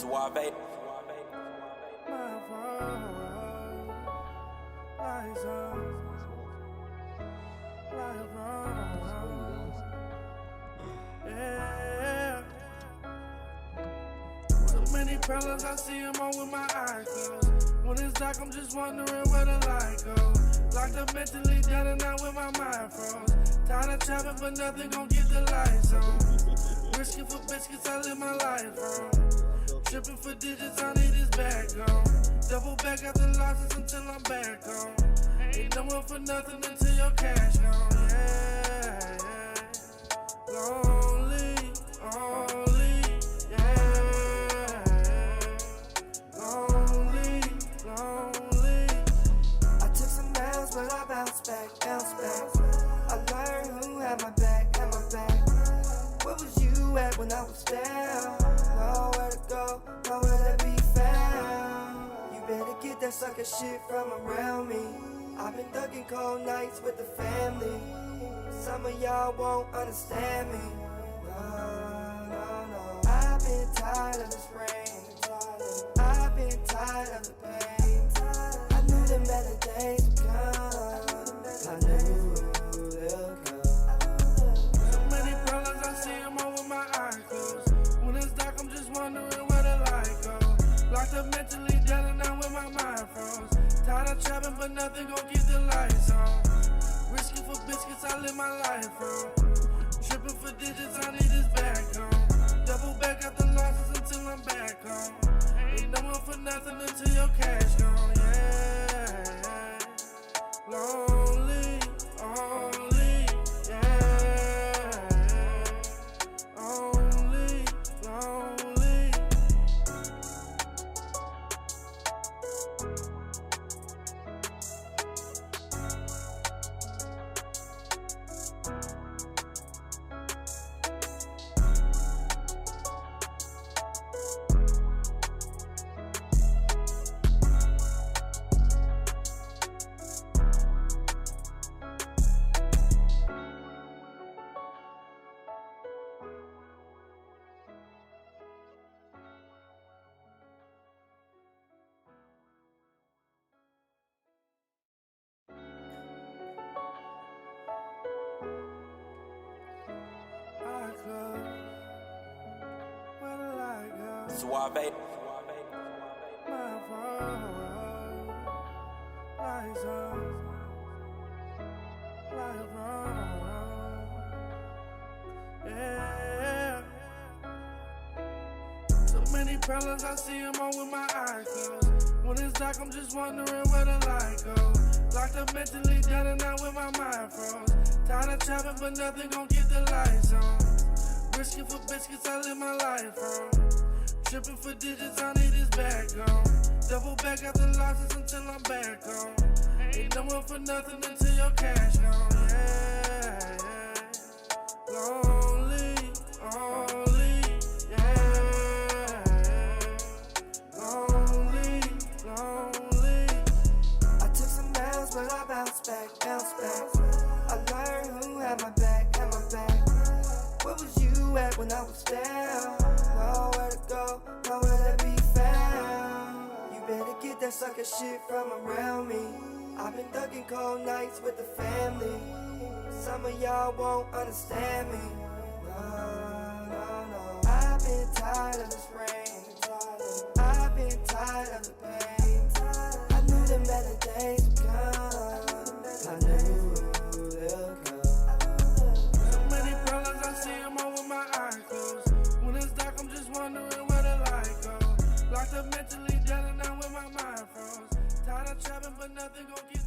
Suave. My phone, lights on, lights on, yeah. So many problems, I see them all with my eyes closed. When it's dark, I'm just wondering where the light goes. Locked up mentally, down and out with my mind froze. Tired of trapping, but nothing gon' get the lights on. Risking for biscuits, I live my life wrong. Tripping for digits, I need this bag on. Double back after losses until I'm back on. Ain't no one for nothing until your cash gone. Yeah, yeah. Lonely, lonely, yeah. Lonely, lonely. I took some L's, but I bounced back, bounced back. I learned who had my back, had my back. Where was you at when I was down? Nowhere to go, nowhere to be found. You better get that sucker shit from around me. I've been thugging cold nights with the family. Some of y'all won't understand me. No. I've been tired of this rain. I've been tired of the pain. I knew them better days would come. I knew they'll come. So many problems, I see them all with my eyes closed. When it's dark, I'm just wondering where the light goes. Locked up mentally, down and out with my mind froze. Tired of trapping, but nothing gon' get the lights on. Risking for biscuits, I live my life wrong. Tripping for digits, I need this back on. Double back after losses until I'm back on. Ain't no one for nothing until your cash gone. Yeah. Lonely, only, yeah. Only, lonely. I close, where the light goes. Suave. My phone, lights on, lights on, yeah. So many problems, I see them all with my eyes closed. When it's dark, I'm just wondering where the light goes. Locked up mentally, down and out with my mind froze. Tired of trapping, but nothing gon' get the lights on. Risking for biscuits, I live my life wrong. Tripping for digits, I need this bag on. Double back after losses until I'm back on. Ain't no one for nothing until your cash gone. Yeah. Lonely, only, yeah. Lonely, lonely. I took some L's, but I bounced back, bounced back. I learned who had my back, had my back. Where was you at when I was down? Nowhere to go, nowhere to be found. You better get that sucker shit from around me. I've been thugging cold nights with the family. Some of y'all won't understand me. No. I've been tired of this rain. I've been tired of the pain. I knew them better days would come. I knew they'll come. So many problems, I see them all with my eyes closed. When it's dark, I'm just wondering where the light goes. Locked up mentally, down and out with my mind froze. Tired of trapping, but nothing gon' get